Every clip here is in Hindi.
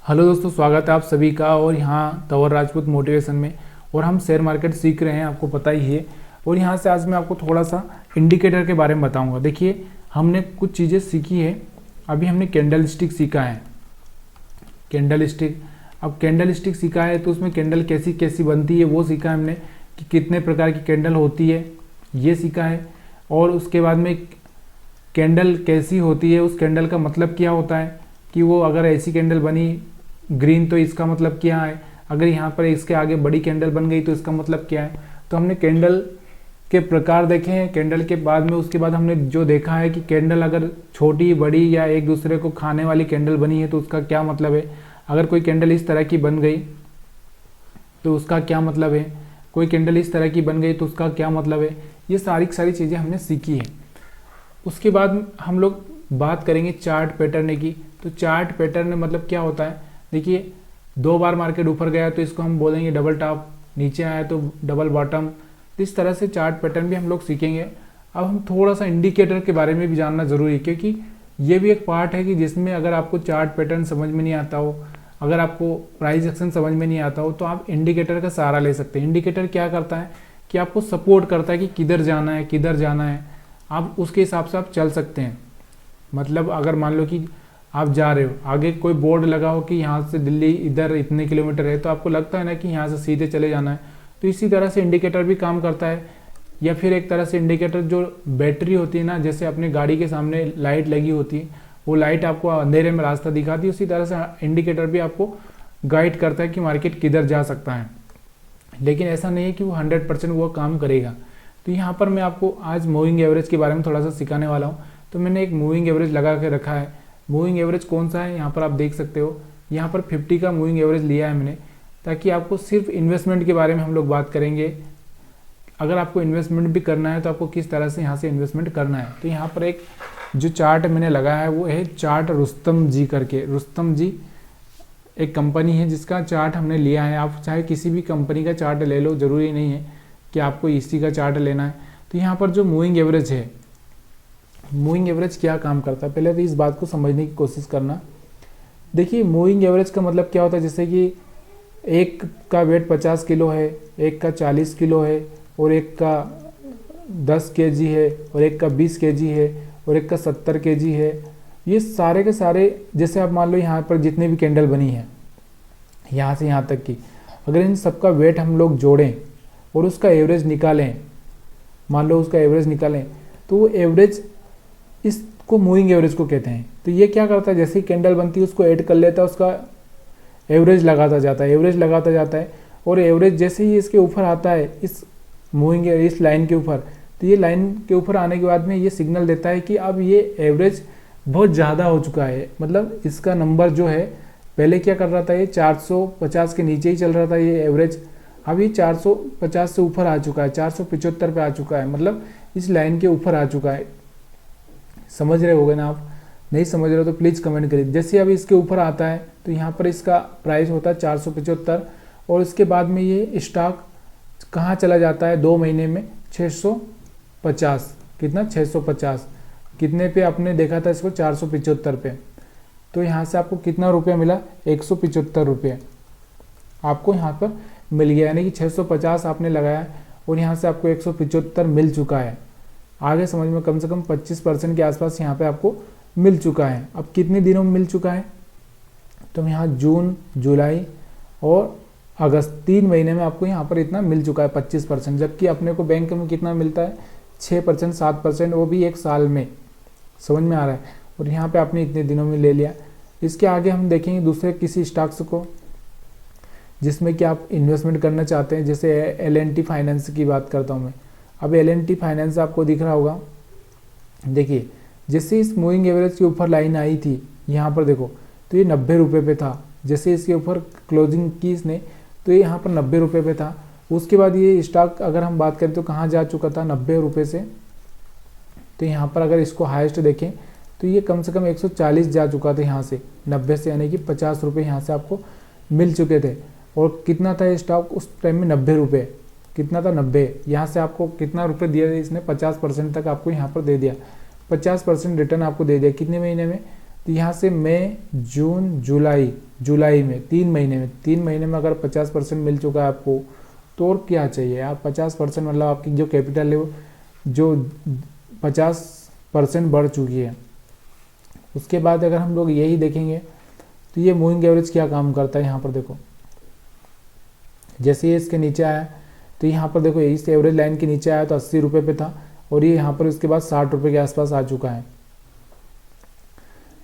हेलो दोस्तों, स्वागत है आप सभी का। और यहाँ तंवर राजपूत मोटिवेशन में और हम शेयर मार्केट सीख रहे हैं, आपको पता ही है। और यहाँ से आज मैं आपको थोड़ा सा इंडिकेटर के बारे में बताऊंगा। देखिए, हमने कुछ चीज़ें सीखी है। अभी हमने कैंडल स्टिक सीखा है। कैंडल स्टिक, अब कैंडल स्टिक सीखा है तो उसमें कैंडल कैसी कैसी बनती है वो सीखा है हमने, कि कितने प्रकार की कैंडल होती है ये सीखा है। और उसके बाद में कैंडल कैसी होती है, उस कैंडल का मतलब क्या होता है, कि वो अगर ऐसी कैंडल बनी ग्रीन तो इसका मतलब क्या है, अगर यहाँ पर इसके आगे बड़ी कैंडल बन गई तो इसका मतलब क्या है। तो हमने कैंडल के प्रकार देखे हैं। कैंडल के बाद में उसके बाद हमने जो देखा है कि कैंडल अगर छोटी बड़ी या एक दूसरे को खाने वाली कैंडल बनी है तो उसका क्या मतलब है। अगर कोई कैंडल इस तरह की बन गई तो उसका क्या मतलब है, कोई कैंडल इस तरह की बन गई तो उसका क्या मतलब है। ये सारी चीज़ें हमने सीखी है। उसके बाद हम लोग बात करेंगे चार्ट पैटर्न की। तो चार्ट पैटर्न मतलब क्या होता है, देखिए, दो बार मार्केट ऊपर गया तो इसको हम बोलेंगे डबल टॉप, नीचे आया तो डबल बॉटम। तो इस तरह से चार्ट पैटर्न भी हम लोग सीखेंगे। अब हम थोड़ा सा इंडिकेटर के बारे में भी जानना जरूरी है, क्योंकि ये भी एक पार्ट है कि जिसमें अगर आपको चार्ट पैटर्न समझ में नहीं आता हो, अगर आपको प्राइस एक्शन समझ में नहीं आता हो, तो आप इंडिकेटर का सहारा ले सकते हैं। इंडिकेटर क्या करता है कि आपको सपोर्ट करता है कि किधर जाना है किधर जाना है, आप उसके हिसाब से आप चल सकते हैं। मतलब अगर मान लो कि आप जा रहे हो, आगे कोई बोर्ड लगा हो कि यहाँ से दिल्ली इधर इतने किलोमीटर है, तो आपको लगता है ना कि यहाँ से सीधे चले जाना है। तो इसी तरह से इंडिकेटर भी काम करता है। या फिर एक तरह से इंडिकेटर जो बैटरी होती है ना, जैसे अपने गाड़ी के सामने लाइट लगी होती है, वो लाइट आपको अंधेरे में रास्ता दिखाती है, उसी तरह से इंडिकेटर भी आपको गाइड करता है कि मार्केट किधर जा सकता है। लेकिन ऐसा नहीं है कि वो 100% वो काम करेगा। तो यहाँ पर मैं आपको आज मूविंग एवरेज के बारे में थोड़ा सा सिखाने वाला हूँ। तो मैंने एक मूविंग एवरेज लगा के रखा है। मूविंग एवरेज कौन सा है, यहाँ पर आप देख सकते हो। यहाँ पर 50 का मूविंग एवरेज लिया है मैंने, ताकि आपको सिर्फ इन्वेस्टमेंट के बारे में हम लोग बात करेंगे। अगर आपको इन्वेस्टमेंट भी करना है तो आपको किस तरह से यहाँ से इन्वेस्टमेंट करना है। तो यहाँ पर एक जो चार्ट मैंने लगाया है वो है चार्ट रुस्तम जी करके। रुस्तम जी एक कंपनी है जिसका चार्ट हमने लिया है। आप चाहे किसी भी कंपनी का चार्ट ले लो, ज़रूरी नहीं है कि आपको इसी का चार्ट लेना है। तो यहाँ पर जो मूविंग एवरेज है, मूविंग एवरेज क्या काम करता है, पहले तो इस बात को समझने की कोशिश करना। देखिए, मूविंग एवरेज का मतलब क्या होता है, जैसे कि एक का वेट 50 किलो है, एक का 40 किलो है, और एक का 10 केजी है, और एक का 20 केजी है, और एक का 70 केजी है। ये सारे के सारे, जैसे आप मान लो यहाँ पर जितनी भी कैंडल बनी है यहाँ से यहाँ तक की, अगर इन सबका वेट हम लोग जोड़ें और उसका एवरेज निकालें, मान लो उसका एवरेज निकालें, तो वो एवरेज, इसको मूविंग एवरेज को कहते हैं। तो ये क्या करता है, जैसे ही कैंडल बनती है उसको ऐड कर लेता है, उसका एवरेज लगाता जाता है, एवरेज लगाता जाता है। और एवरेज जैसे ही इसके ऊपर आता है, इस मूविंग इस लाइन के ऊपर, तो ये लाइन के ऊपर आने के बाद में ये सिग्नल देता है कि अब ये एवरेज बहुत ज़्यादा हो चुका है। मतलब इसका नंबर जो है, पहले क्या कर रहा था, ये 450 के नीचे ही चल रहा था ये एवरेज, अब ये 450 से ऊपर आ चुका है, 475 पे आ चुका है, मतलब इस लाइन के ऊपर आ चुका है। समझ रहे होगे ना आप? नहीं समझ रहे हो तो प्लीज़ कमेंट करिए। जैसे अब इसके ऊपर आता है तो यहाँ पर इसका प्राइस होता है 475, और इसके बाद में ये स्टॉक कहाँ चला जाता है 2 महीने में, 650। कितना, 650। कितने पे आपने देखा था इसको, 475 पे। तो यहाँ से आपको कितना रुपया मिला, 175 रुपये आपको यहाँ पर मिल गया। यानी कि 650 आपने लगाया और यहाँ से आपको 175 मिल चुका है। आगे समझ में, कम से कम 25% के आसपास यहाँ पे आपको मिल चुका है। अब कितने दिनों में मिल चुका है, तो यहाँ जून, जुलाई और अगस्त, 3 महीने में आपको यहाँ पर इतना मिल चुका है 25%। जबकि अपने को बैंक में कितना मिलता है, 6%, 7%, वो भी एक साल में। समझ में आ रहा है? और यहाँ पे आपने इतने दिनों में ले लिया। इसके आगे हम देखेंगे दूसरे किसी स्टॉक्स को जिसमें कि आप इन्वेस्टमेंट करना चाहते हैं। जैसे L&T फाइनेंस की बात करता हूँ मैं। अब L&T फाइनेंस आपको दिख रहा होगा। देखिए, जैसे इस मूविंग एवरेज के ऊपर लाइन आई थी, यहाँ पर देखो, तो ये 90 रुपये पे था। जैसे इसके ऊपर क्लोजिंग की इसने, तो ये यहाँ पर 90 रुपये पे था। उसके बाद ये स्टॉक अगर हम बात करें तो कहाँ जा चुका था, 90 रुपये से। तो यहाँ पर अगर इसको हाईएस्ट देखें तो ये कम से कम 140 जा चुका था यहाँ से, 90 से, यानी कि 50 रुपये यहाँ से आपको मिल चुके थे। और कितना था ये स्टॉक उस टाइम में, 90 रुपये। कितना था, 90। यहाँ से आपको कितना रुपये दिया इसने, 50% तक आपको यहाँ पर दे दिया। 50% रिटर्न आपको दे दिया। कितने महीने में, तो यहाँ से मई, जून, जुलाई में 3 महीने में अगर 50% मिल चुका है आपको, तो और क्या चाहिए आप? 50% मतलब आपकी जो कैपिटल है वो जो 50% बढ़ चुकी है। उसके बाद अगर हम लोग यही देखेंगे तो ये मूविंग एवरेज क्या काम करता है, यहाँ पर देखो जैसे ये इसके नीचे आया तो यहाँ पर देखो इस एवरेज लाइन के नीचे आया तो 80 रुपये पे था, और ये यहाँ पर इसके बाद 60 रुपये के आसपास आ चुका है।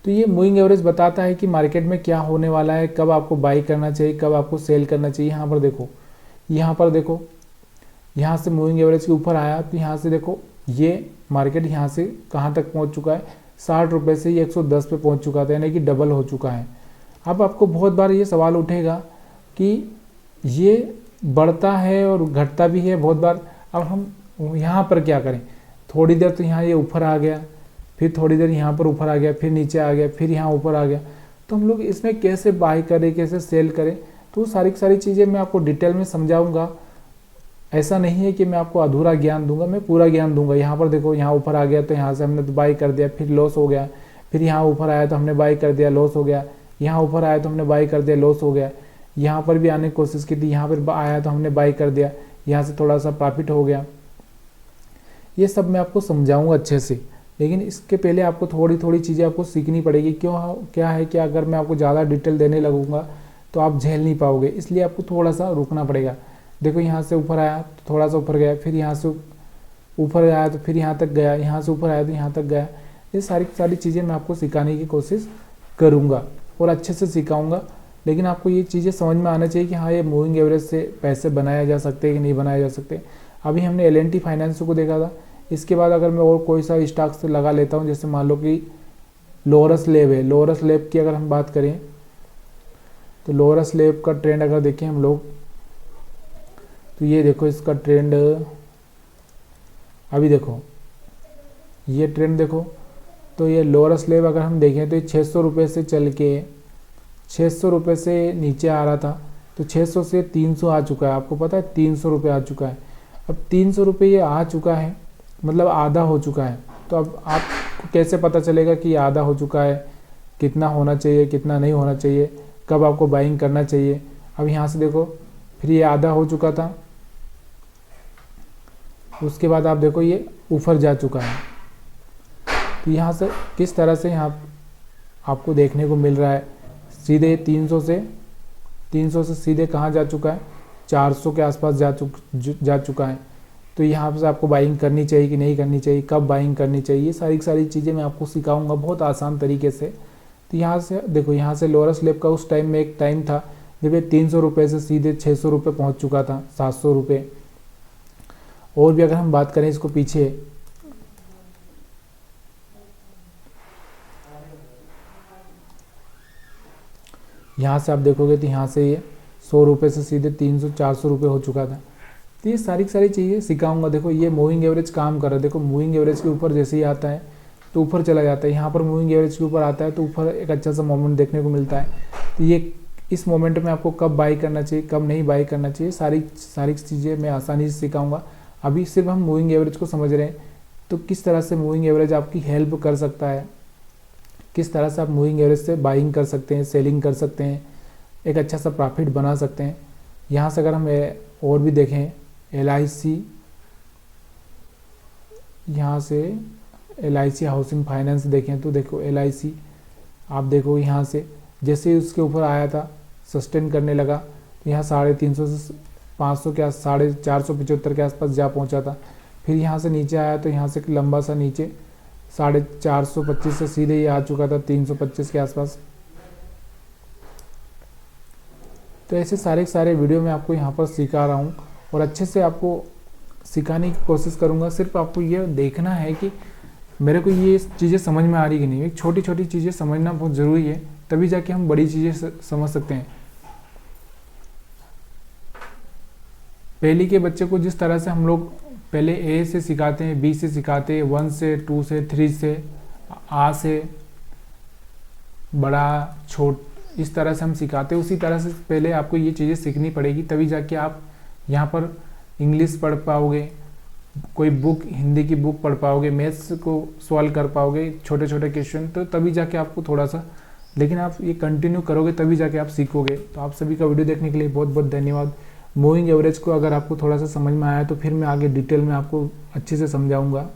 तो ये मूविंग एवरेज बताता है कि मार्केट में क्या होने वाला है, कब आपको बाई करना चाहिए, कब आपको सेल करना चाहिए। यहाँ पर देखो यहाँ से मूविंग एवरेज के ऊपर आया तो यहाँ से देखो ये मार्केट यहाँ से कहाँ तक पहुँच चुका है, 60 रुपये से ये 110 पे पहुँच चुका था, यानी कि डबल हो चुका है। अब आपको बहुत बार ये सवाल उठेगा कि ये बढ़ता है और घटता भी है बहुत बार, अब हम यहाँ पर क्या करें? थोड़ी देर तो यहाँ ये ऊपर आ गया, फिर थोड़ी देर यहाँ पर ऊपर आ गया, फिर नीचे आ गया, फिर यहाँ ऊपर आ गया, तो हम लोग इसमें कैसे बाई करें, कैसे सेल करें, तो सारी चीज़ें मैं आपको डिटेल में समझाऊंगा। ऐसा नहीं है कि मैं आपको अधूरा ज्ञान दूंगा, मैं पूरा ज्ञान दूंगा। यहाँ पर देखो यहाँ ऊपर आ गया तो यहाँ से हमने तो बाई कर दिया, फिर लॉस हो गया, फिर यहाँ ऊपर आया तो हमने बाई कर दिया, लॉस हो गया, यहाँ ऊपर आया तो हमने बाई कर दिया, लॉस हो गया, यहाँ पर भी आने की कोशिश की थी, यहाँ पर आया तो हमने बाई कर दिया, यहाँ से थोड़ा सा प्रॉफिट हो गया। ये सब मैं आपको समझाऊंगा अच्छे से, लेकिन इसके पहले आपको थोड़ी चीज़ें आपको सीखनी पड़ेगी। क्या है कि अगर मैं आपको ज़्यादा डिटेल देने लगूंगा तो आप झेल नहीं पाओगे, इसलिए आपको थोड़ा सा रुकना पड़ेगा। देखो यहाँ से ऊपर आया तो थोड़ा सा ऊपर गया, फिर यहाँ से ऊपर आया तो फिर यहाँ तक गया, यहाँ से ऊपर आया तो यहाँ तक गया। ये सारी चीज़ें मैं आपको सिखाने की कोशिश करूँगा और अच्छे से सिखाऊँगा, लेकिन आपको ये चीज़ें समझ में आना चाहिए कि हाँ ये मूविंग एवरेज से पैसे बनाया जा सकते हैं कि नहीं बनाए जा सकते। अभी हमने L&T फाइनेंस को देखा था, इसके बाद अगर मैं और कोई सा स्टॉक से लगा लेता हूँ, जैसे मान लो कि लोरस लैब है, लोरस लैब की अगर हम बात करें तो लोरस लैब का ट्रेंड अगर देखें हम लोग तो ये देखो इसका ट्रेंड, अभी देखो ये ट्रेंड देखो, तो ये लोरस लैब अगर हम देखें तो ये 600 रुपये से चल के 600 रुपये से नीचे आ रहा था, तो 600 से 300 आ चुका है। आपको पता है 300 रुपये आ चुका है। अब 300 रुपये ये आ चुका है, मतलब आधा हो चुका है। तो अब आपको कैसे पता चलेगा कि ये आधा हो चुका है, कितना होना चाहिए, कितना नहीं होना चाहिए, कब आपको बाइंग करना चाहिए? अब यहाँ से देखो फिर ये आधा हो चुका था, उसके बाद आप देखो ये ऊपर जा चुका है। तो यहाँ से किस तरह से यहाँ आपको देखने को मिल रहा है, सीधे 300 से सीधे कहाँ जा चुका है, 400 के आसपास जा चुका है। तो यहाँ से आपको बाइंग करनी चाहिए कि नहीं करनी चाहिए, कब बाइंग करनी चाहिए, सारी चीज़ें मैं आपको सिखाऊंगा बहुत आसान तरीके से। तो यहाँ से देखो, यहाँ से लोरस लैब का उस टाइम में एक टाइम था जब ये 300 रुपये से सीधे 600 रुपये पहुँच चुका था, 700 रुपये। और भी अगर हम बात करें इसको पीछे, यहाँ से आप देखोगे तो यहाँ से ये 100 रुपये से सीधे 300-400 रुपये हो चुका था। तो ये सारी चीज़ें सिखाऊंगा। देखो ये मूविंग एवरेज काम कर रहा है, देखो मूविंग एवरेज के ऊपर जैसे ही आता है तो ऊपर चला जाता है, यहाँ पर मूविंग एवरेज के ऊपर आता है तो ऊपर एक अच्छा सा मोमेंट देखने को मिलता है। तो ये इस मोमेंट में आपको कब बाई करना चाहिए, कब नहीं बाई करना चाहिए, सारी चीज़ें मैं आसानी से सिखाऊंगा। अभी सिर्फ हम मूविंग एवरेज को समझ रहे हैं, तो किस तरह से मूविंग एवरेज आपकी हेल्प कर सकता है, किस तरह से आप मूविंग एवरेज से बाइंग कर सकते हैं, सेलिंग कर सकते हैं, एक अच्छा सा प्रॉफिट बना सकते हैं। यहाँ से अगर हम और भी देखें LIC, यहाँ से LIC हाउसिंग फाइनेंस देखें तो देखो LIC आप देखो यहाँ से जैसे ही उसके ऊपर आया था सस्टेन करने लगा, तो यहाँ 350 से 500 के 475 के आसपास जा पहुँचा था। फिर यहाँ से नीचे आया तो यहाँ से लंबा सा नीचे 425 से सीधे ये आ चुका था 325 के आसपास। तो ऐसे सारे वीडियो मैं आपको यहाँ पर सिखा रहा हूँ और अच्छे से आपको सिखाने की कोशिश करूँगा। सिर्फ आपको ये देखना है कि मेरे को ये चीज़ें समझ में आ रही कि नहीं। एक छोटी चीज़ें समझना बहुत ज़रूरी है, तभी जाके हम बड़ी चीज़ें समझ सकते हैं। पहली के बच्चे को जिस तरह से हम लोग पहले A से सिखाते हैं, B से सिखाते हैं, 1 से 2 से 3 से आ से बड़ा छोट, इस तरह से हम सिखाते हैं, उसी तरह से पहले आपको ये चीज़ें सीखनी पड़ेगी, तभी जाके आप यहाँ पर इंग्लिश पढ़ पाओगे, कोई बुक, हिंदी की बुक पढ़ पाओगे, मैथ्स को सॉल्व कर पाओगे छोटे छोटे क्वेश्चन, तो तभी जाके आपको थोड़ा सा, लेकिन आप ये कंटिन्यू करोगे तभी जाके आप सीखोगे। तो आप सभी का वीडियो देखने के लिए बहुत बहुत धन्यवाद। मूविंग एवरेज को अगर आपको थोड़ा सा समझ में आया तो फिर मैं आगे डिटेल में आपको अच्छे से समझाऊंगा।